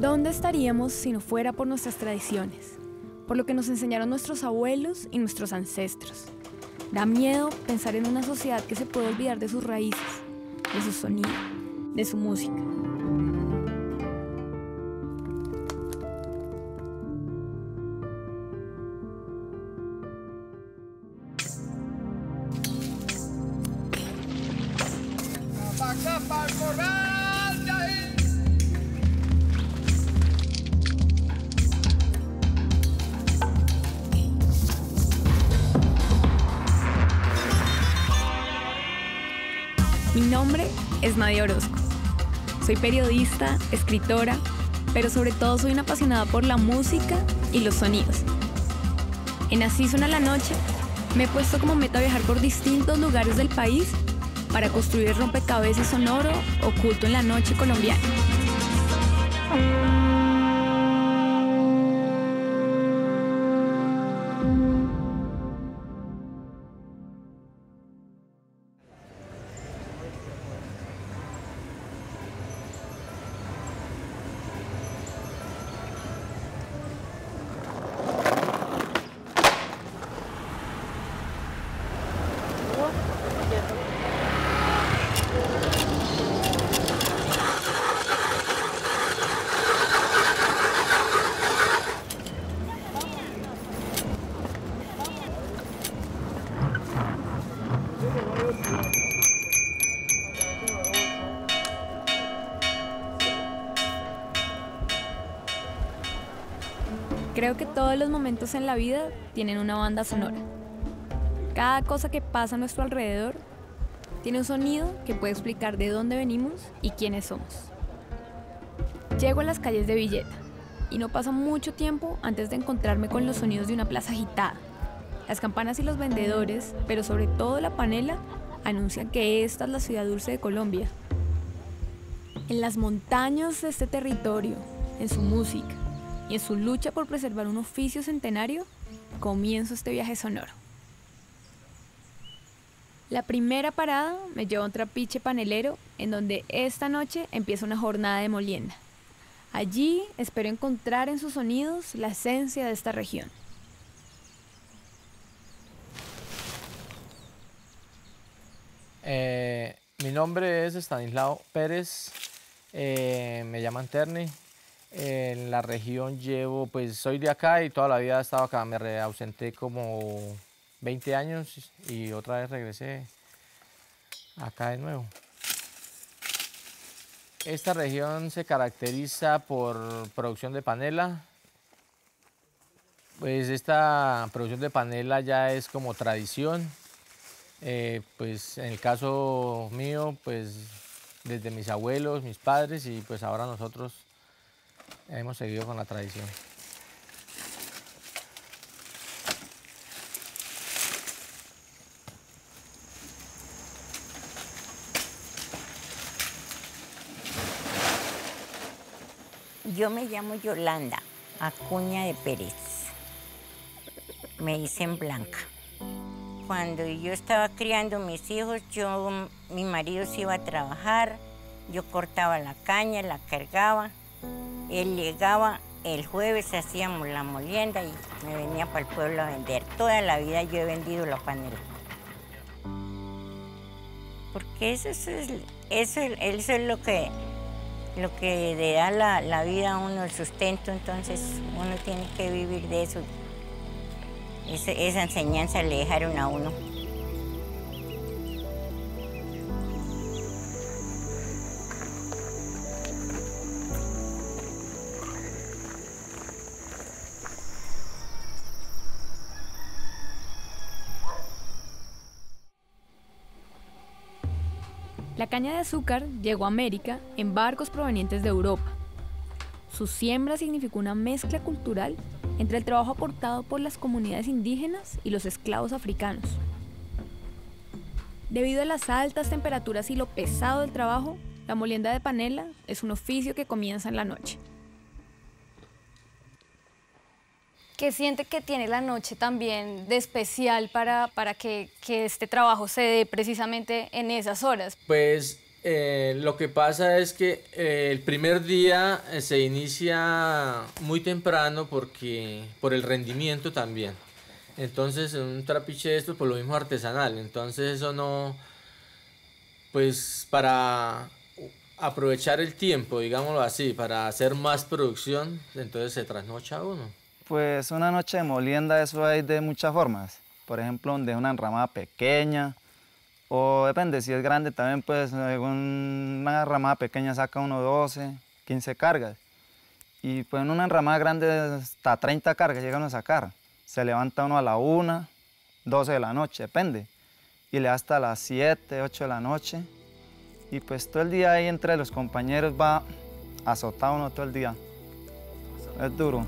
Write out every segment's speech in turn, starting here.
¿Dónde estaríamos si no fuera por nuestras tradiciones? Por lo que nos enseñaron nuestros abuelos y nuestros ancestros. Da miedo pensar en una sociedad que se puede olvidar de sus raíces, de su sonido, de su música. Mi nombre es Nadia Orozco. Soy periodista, escritora, pero sobre todo soy una apasionada por la música y los sonidos. En Así Suena la Noche me he puesto como meta viajar por distintos lugares del país para construir el rompecabezas sonoro oculto en la noche colombiana. Creo que todos los momentos en la vida tienen una banda sonora. Cada cosa que pasa a nuestro alrededor tiene un sonido que puede explicar de dónde venimos y quiénes somos. Llego a las calles de Villeta y no pasa mucho tiempo antes de encontrarme con los sonidos de una plaza agitada. Las campanas y los vendedores, pero sobre todo la panela, anuncian que esta es la ciudad dulce de Colombia. En las montañas de este territorio, en su música y en su lucha por preservar un oficio centenario, comienzo este viaje sonoro. La primera parada me lleva a un trapiche panelero en donde esta noche empieza una jornada de molienda. Allí espero encontrar en sus sonidos la esencia de esta región. Mi nombre es Estanislao Pérez, me llaman Terni. En la región soy de acá y toda la vida he estado acá. Me ausenté como 20 años y otra vez regresé acá de nuevo. Esta región se caracteriza por producción de panela. Pues esta producción de panela ya es como tradición. Pues en el caso mío, pues desde mis abuelos, mis padres y pues ahora nosotros hemos seguido con la tradición. Yo me llamo Yolanda Acuña de Pérez. Me dicen Blanca. Cuando yo estaba criando mis hijos, mi marido se iba a trabajar, yo cortaba la caña, la cargaba, él llegaba, el jueves hacíamos la molienda y me venía para el pueblo a vender. Toda la vida yo he vendido la panela. Porque eso es lo que le da la vida a uno, el sustento, entonces uno tiene que vivir de eso. Esa enseñanza le dejaron a uno. La caña de azúcar llegó a América en barcos provenientes de Europa. Su siembra significó una mezcla cultural entre el trabajo aportado por las comunidades indígenas y los esclavos africanos. Debido a las altas temperaturas y lo pesado del trabajo, la molienda de panela es un oficio que comienza en la noche. ¿Qué siente que tiene la noche también de especial para que este trabajo se dé precisamente en esas horas? Pues Lo que pasa es que el primer día se inicia muy temprano porque por el rendimiento también. Entonces un trapiche de estos por lo mismo artesanal. Entonces eso no, pues para aprovechar el tiempo, digámoslo así, para hacer más producción, entonces se trasnocha uno. Pues una noche de molienda eso hay de muchas formas. Por ejemplo, donde es una enramada pequeña, o depende, si es grande también, pues una enramada pequeña saca uno 12, 15 cargas. Y pues en una enramada grande hasta 30 cargas llegan a sacar. Se levanta uno a la 1, 12 de la noche, depende. Y le da hasta las 7, 8 de la noche. Y pues todo el día ahí entre los compañeros va azotado uno todo el día. Es duro.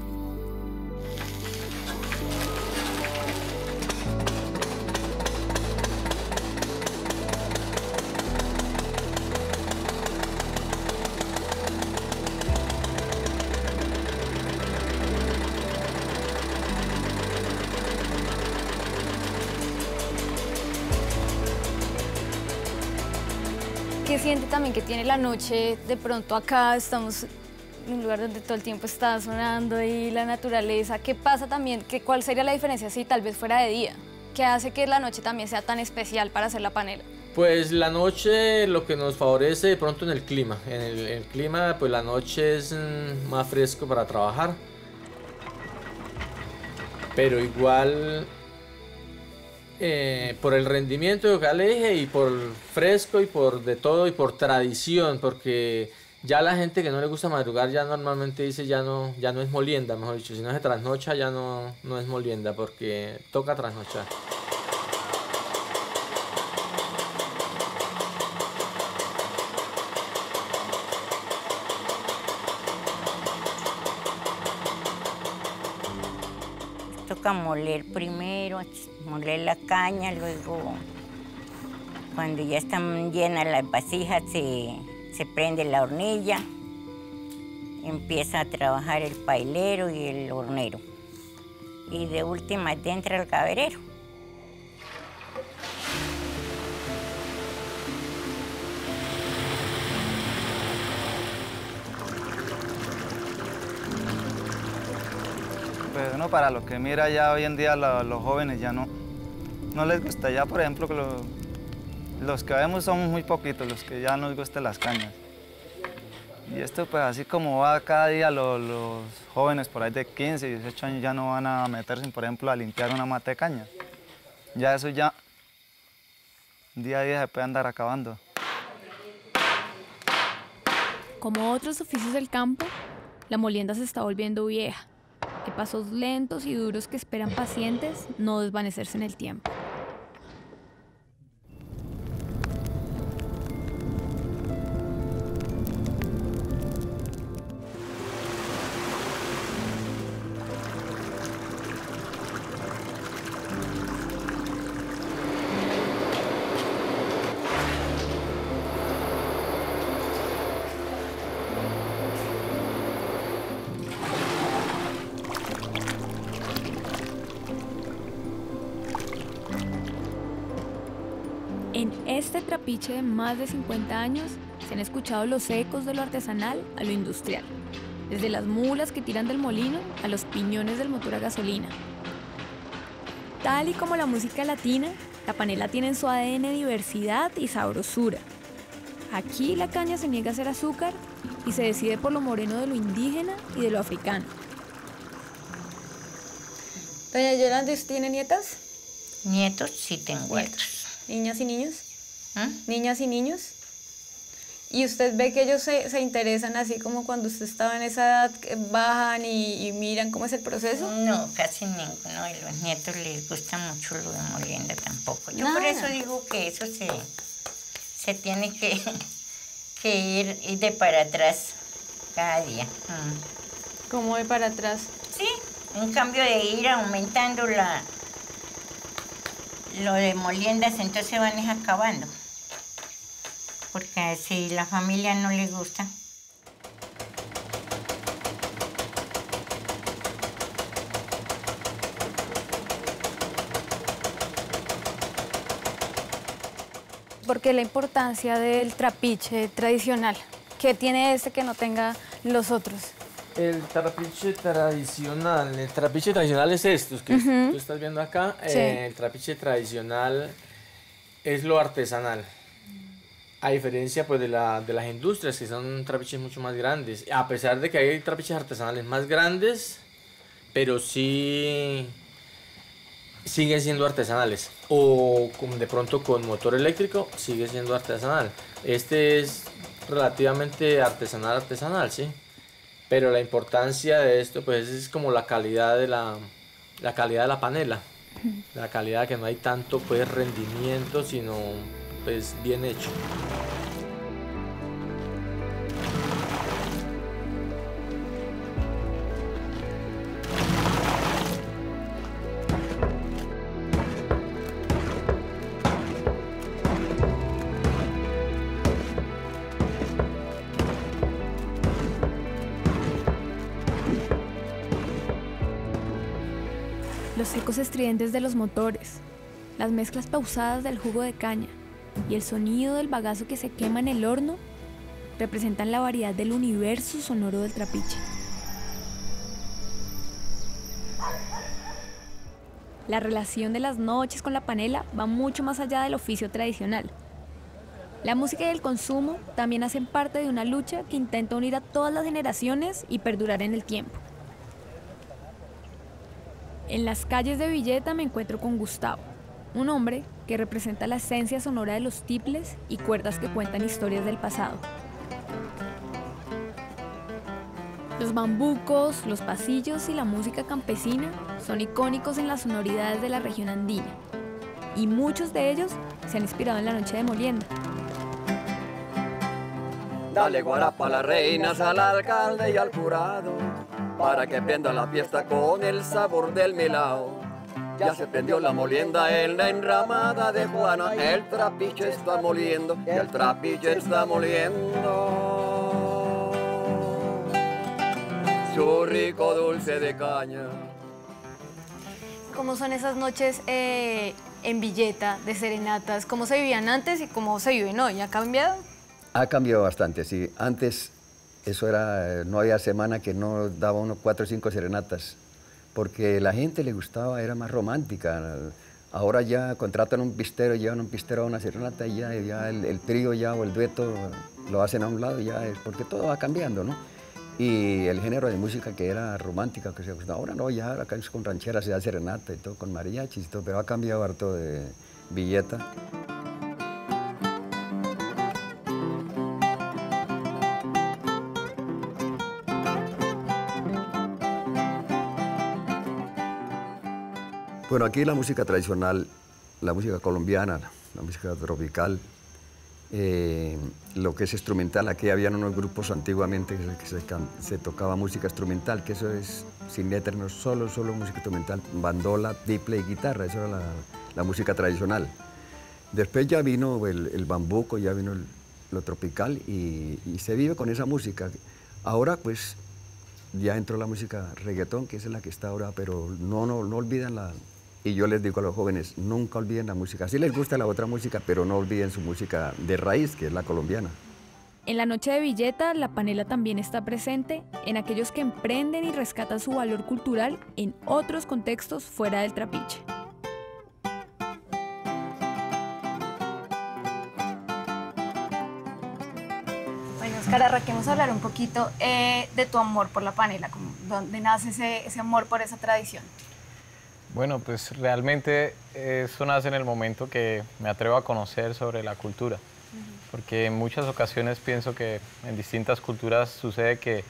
¿Qué siente también que tiene la noche? De pronto acá estamos en un lugar donde todo el tiempo está sonando y la naturaleza. ¿Qué pasa también? ¿Cuál sería la diferencia si tal vez fuera de día? ¿Qué hace que la noche también sea tan especial para hacer la panela? Pues la noche lo que nos favorece de pronto en el clima. En el clima pues la noche es más fresco para trabajar. Pero igual por el rendimiento que ya le dije y por fresco y por de todo y por tradición, porque ya la gente que no le gusta madrugar ya normalmente dice ya no es molienda, mejor dicho, si no se trasnocha ya no es molienda porque toca trasnochar. Toca moler primero, moler la caña, luego cuando ya están llenas las vasijas se prende la hornilla, empieza a trabajar el pailero y el hornero y de última entra el gaberero. Pues uno para lo que mira ya hoy en día los jóvenes ya no les gusta. Ya por ejemplo que los que vemos son muy poquitos los que ya nos gustan las cañas. Y esto pues así como va cada día los jóvenes por ahí de 15, 18 años ya no van a meterse por ejemplo a limpiar una mata de caña. Ya eso ya día a día se puede andar acabando. Como otros oficios del campo, la molienda se está volviendo vieja. De pasos lentos y duros que esperan pacientes no desvanecerse en el tiempo. En este trapiche de más de 50 años se han escuchado los ecos de lo artesanal a lo industrial, desde las mulas que tiran del molino a los piñones del motor a gasolina. Tal y como la música latina, la panela tiene en su ADN diversidad y sabrosura. Aquí la caña se niega a ser azúcar y se decide por lo moreno de lo indígena y de lo africano. Doña Yolanda, ¿usted tiene nietas? Nietos sí tengo otros. ¿Niñas y niños? ¿Ah? ¿Niñas y niños? ¿Y usted ve que ellos se interesan así como cuando usted estaba en esa edad, que bajan y miran cómo es el proceso? No, casi ninguno de los nietos les gusta mucho lo de molienda tampoco. Yo por Nada. eso digo que eso se tiene que ir de para atrás cada día. ¿Cómo de para atrás? Sí, en cambio de ir aumentando lo de moliendas, entonces van es acabando. Porque si la familia no le gusta. ¿Por qué la importancia del trapiche tradicional? ¿Qué tiene este que no tenga los otros? El trapiche tradicional es estos que tú estás viendo acá. Sí. El trapiche tradicional es lo artesanal. A diferencia pues de las industrias, que son trapiches mucho más grandes. A pesar de que hay trapiches artesanales más grandes, pero sí siguen siendo artesanales. O de pronto con motor eléctrico sigue siendo artesanal. Este es relativamente artesanal, sí. Pero la importancia de esto pues es como la calidad de la calidad de la panela. La calidad, que no hay tanto pues rendimiento, sino pues bien hecho. Los ecos estridentes de los motores, las mezclas pausadas del jugo de caña y el sonido del bagazo que se quema en el horno representan la variedad del universo sonoro del trapiche. La relación de las noches con la panela va mucho más allá del oficio tradicional. La música y el consumo también hacen parte de una lucha que intenta unir a todas las generaciones y perdurar en el tiempo. En las calles de Villeta me encuentro con Gustavo, un hombre que representa la esencia sonora de los tiples y cuerdas que cuentan historias del pasado. Los bambucos, los pasillos y la música campesina son icónicos en las sonoridades de la región andina, y muchos de ellos se han inspirado en la noche de molienda. Dale guarapa a las reinas, al alcalde y al jurado, para que prenda la fiesta con el sabor del milao. Ya se prendió la molienda en la enramada de Juana, el trapiche está moliendo, y el trapiche está moliendo su rico dulce de caña. ¿Cómo son esas noches en Villeta de serenatas? ¿Cómo se vivían antes y cómo se viven hoy? ¿Ha cambiado? Ha cambiado bastante, sí. Antes eso era, no había semana que no daba unos 4 o 5 serenatas, porque la gente le gustaba, era más romántica. Ahora ya contratan un pistero, llevan un pistero a una serenata y ya el trío ya o el dueto lo hacen a un lado, ya es porque todo va cambiando, ¿no? Y el género de música que era romántica, que se gustaba, ahora no, ya acá es con rancheras, se da serenata y todo, con mariachis y todo, pero ha cambiado harto de Villeta. Bueno, aquí la música tradicional, la música colombiana, la música tropical, lo que es instrumental, aquí habían unos grupos antiguamente que se tocaba música instrumental, que eso es sin letra, no, solo música instrumental, bandola, tiple y guitarra, eso era la música tradicional. Después ya vino el bambuco, ya vino lo tropical y se vive con esa música. Ahora pues ya entró la música reggaetón, que es la que está ahora, pero no olviden la... Y yo les digo a los jóvenes, nunca olviden la música. Sí les gusta la otra música, pero no olviden su música de raíz, que es la colombiana. En la noche de Villeta, la panela también está presente en aquellos que emprenden y rescatan su valor cultural en otros contextos fuera del trapiche. Bueno, Óscar, arranquemos a hablar un poquito de tu amor por la panela, ¿dónde nace ese amor por esa tradición? Bueno, pues realmente eso nace en el momento que me atrevo a conocer sobre la cultura, porque en muchas ocasiones pienso que en distintas culturas sucede que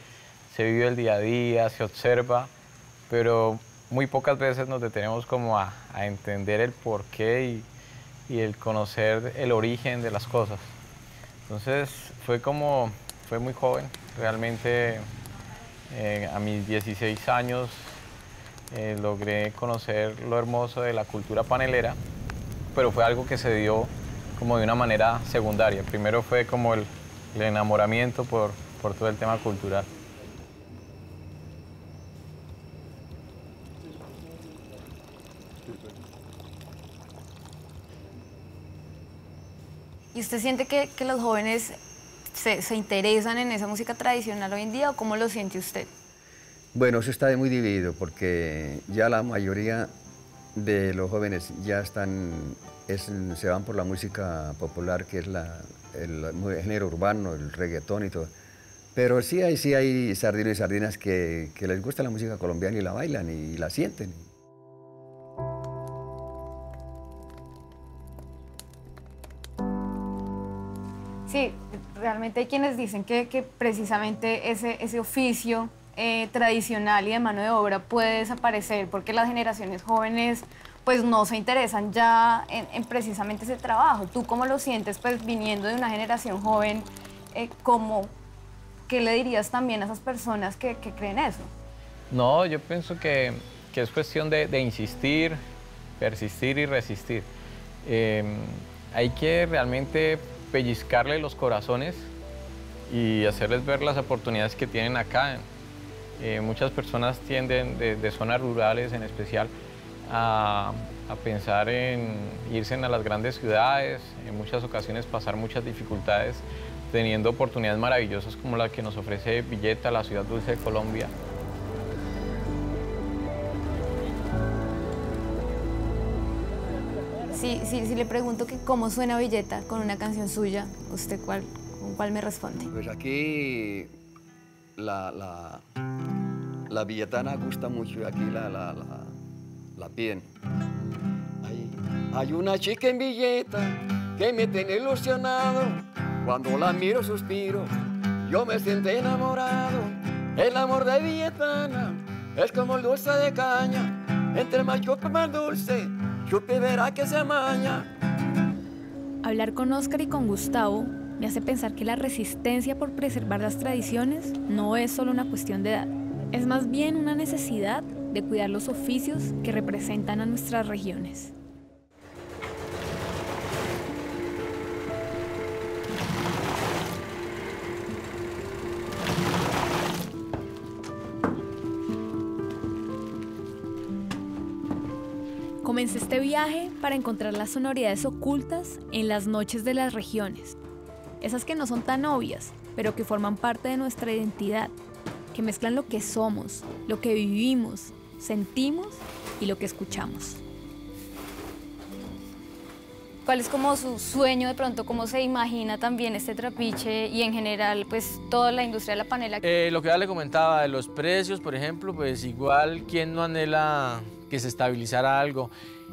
se vive el día a día, se observa, pero muy pocas veces nos detenemos como a entender el porqué y el conocer el origen de las cosas. Entonces fue muy joven, realmente a mis 16 años logré conocer lo hermoso de la cultura panelera, pero fue algo que se dio como de una manera secundaria. Primero fue como el enamoramiento por todo el tema cultural. ¿Y usted siente que los jóvenes se interesan en esa música tradicional hoy en día o cómo lo siente usted? Bueno, eso está muy dividido porque ya la mayoría de los jóvenes ya se van por la música popular, que es el género urbano, el reggaetón y todo. Pero sí hay sardinos y sardinas que les gusta la música colombiana y la bailan y la sienten. Sí, realmente hay quienes dicen que precisamente ese oficio tradicional y de mano de obra puede desaparecer porque las generaciones jóvenes pues no se interesan ya en precisamente ese trabajo. ¿Tú cómo lo sientes pues viniendo de una generación joven? ¿Qué le dirías también a esas personas que creen eso? No, yo pienso que es cuestión de insistir, persistir y resistir. Hay que realmente pellizcarle los corazones y hacerles ver las oportunidades que tienen acá. Muchas personas tienden, de zonas rurales en especial, a pensar en irse a las grandes ciudades, en muchas ocasiones pasar muchas dificultades, teniendo oportunidades maravillosas como la que nos ofrece Villeta, la ciudad dulce de Colombia. Si le pregunto que cómo suena Villeta con una canción suya, ¿usted con cuál me responde? Pues aquí la villetana gusta mucho y aquí la piden. Hay una chica en Villeta que me tiene ilusionado. Cuando la miro suspiro, yo me siento enamorado. El amor de villetana es como el dulce de caña. Entre más chupe más dulce, chupe verá que se amaña. Hablar con Óscar y con Gustavo me hace pensar que la resistencia por preservar las tradiciones no es solo una cuestión de edad. Es más bien una necesidad de cuidar los oficios que representan a nuestras regiones. Comencé este viaje para encontrar las sonoridades ocultas en las noches de las regiones. Esas que no son tan obvias, pero que forman parte de nuestra identidad, que mezclan lo que somos, lo que vivimos, sentimos y lo que escuchamos. ¿Cuál es como su sueño de pronto? ¿Cómo se imagina también este trapiche y en general pues toda la industria de la panela? Lo que ya le comentaba de los precios, por ejemplo, pues igual, ¿quién no anhela que se estabilizara algo?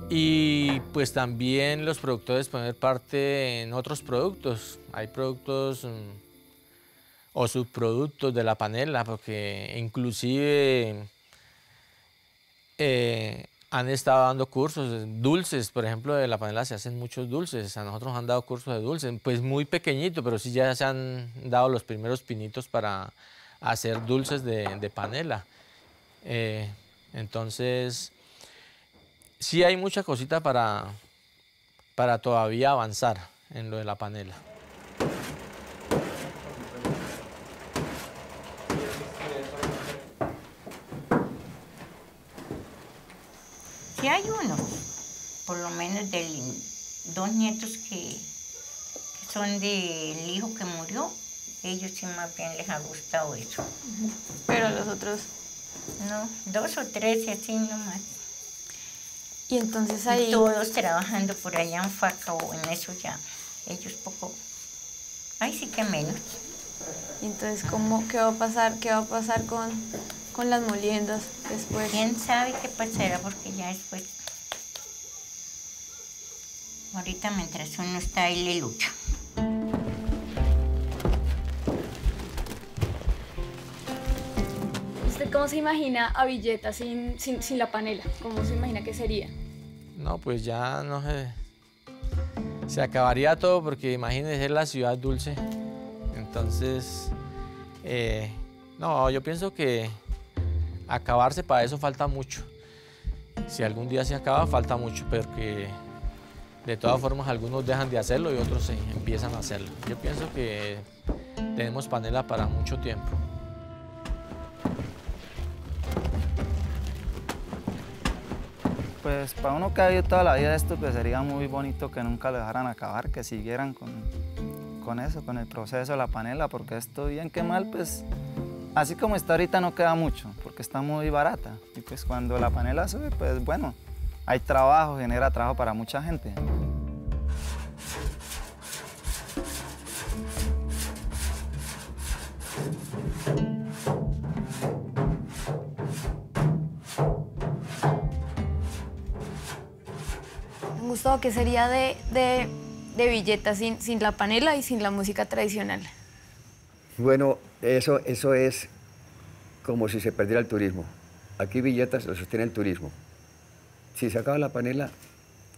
Y pues también los productores poner parte en otros productos. Hay productos o subproductos de la panela, porque inclusive han estado dando cursos, dulces, por ejemplo, de la panela se hacen muchos dulces, a nosotros han dado cursos de dulces, pues muy pequeñitos, pero sí ya se han dado los primeros pinitos para hacer dulces de panela. Entonces, sí hay mucha cosita para todavía avanzar en lo de la panela. Sí hay uno, por lo menos de dos nietos que son del hijo que murió, ellos sí más bien les ha gustado eso. Pero los otros... No, 2 o 3 y así nomás. Y entonces ahí... Y todos trabajando por allá en Faca o en eso ya, ellos poco, ay sí que menos. Y entonces, ¿qué va a pasar con las moliendas después? ¿Quién sabe qué pasará? Porque ya después, ahorita mientras uno está ahí le lucha. ¿Usted cómo se imagina a Villeta sin la panela? ¿Cómo se imagina que sería? No, pues ya no sé, se acabaría todo porque imagínense la ciudad dulce. Entonces, no, yo pienso que acabarse para eso falta mucho. Si algún día se acaba, falta mucho, pero que de todas formas algunos dejan de hacerlo y otros empiezan a hacerlo. Yo pienso que tenemos panela para mucho tiempo. Pues para uno que ha vivido toda la vida esto, pues sería muy bonito que nunca lo dejaran acabar, que siguieran con eso, con el proceso de la panela, porque esto bien que mal, pues así como está ahorita no queda mucho, porque está muy barata. Y pues cuando la panela sube, pues bueno, hay trabajo, genera trabajo para mucha gente. Gustavo, ¿qué sería de Villeta sin la panela y sin la música tradicional? Bueno, eso es como si se perdiera el turismo. Aquí Villeta lo sostiene el turismo. Si se acaba la panela,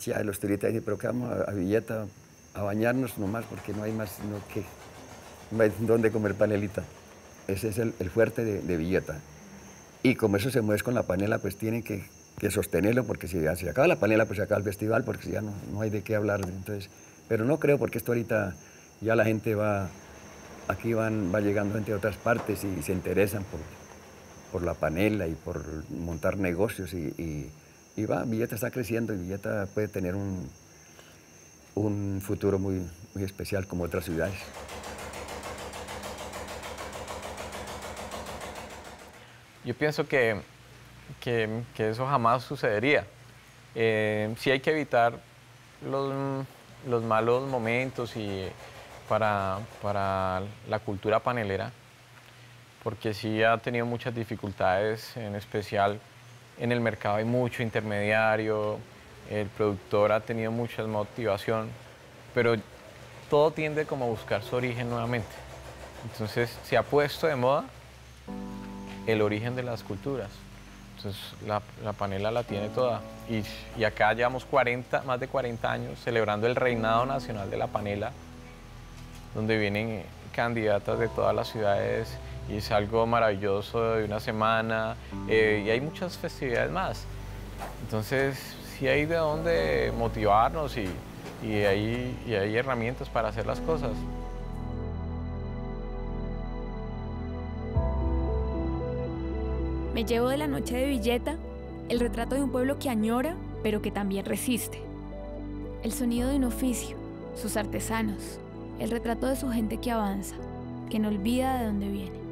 ya los turistas dicen, pero ¿qué vamos a Villeta a bañarnos nomás? Porque no hay más, no hay dónde comer panelita. Ese es el fuerte de Villeta. Y como eso se mueve con la panela, pues tienen que sostenerlo, porque si se acaba la panela, pues se acaba el festival, porque ya no hay de qué hablar. Entonces, pero no creo, porque esto ahorita ya la gente aquí va llegando gente de otras partes y se interesan por la panela y por montar negocios y Villeta está creciendo y Villeta puede tener un futuro muy, muy especial como otras ciudades. Yo pienso que eso jamás sucedería. Sí hay que evitar los malos momentos para la cultura panelera, porque sí ha tenido muchas dificultades, en especial en el mercado hay mucho intermediario, el productor ha tenido mucha motivación, pero todo tiende como a buscar su origen nuevamente. Entonces se ha puesto de moda el origen de las culturas. Entonces la panela la tiene toda. Y acá llevamos más de 40 años celebrando el reinado nacional de la panela, donde vienen candidatas de todas las ciudades y es algo maravilloso de una semana y hay muchas festividades más. Entonces sí hay de dónde motivarnos y hay herramientas para hacer las cosas. Me llevo de la noche de Villeta el retrato de un pueblo que añora, pero que también resiste. El sonido de un oficio, sus artesanos, el retrato de su gente que avanza, que no olvida de dónde viene.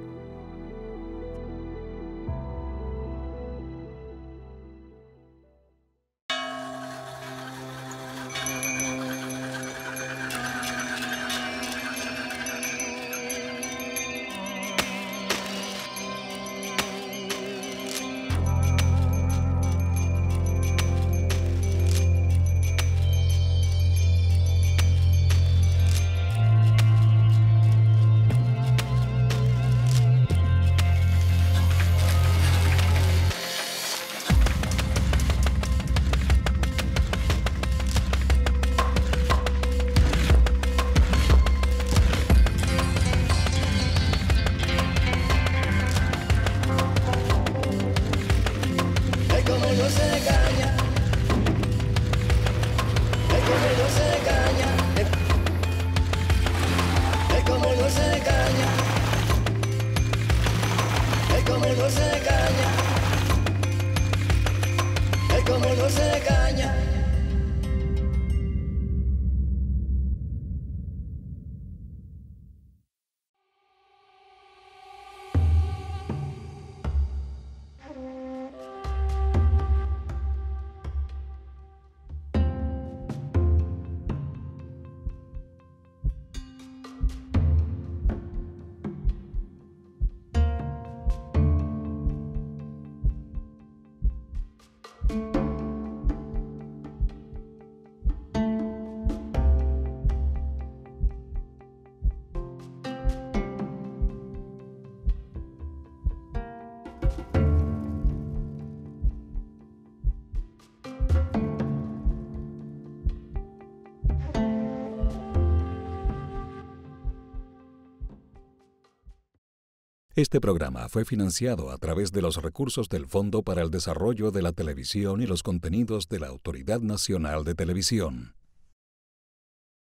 Este programa fue financiado a través de los recursos del Fondo para el Desarrollo de la Televisión y los Contenidos de la Autoridad Nacional de Televisión.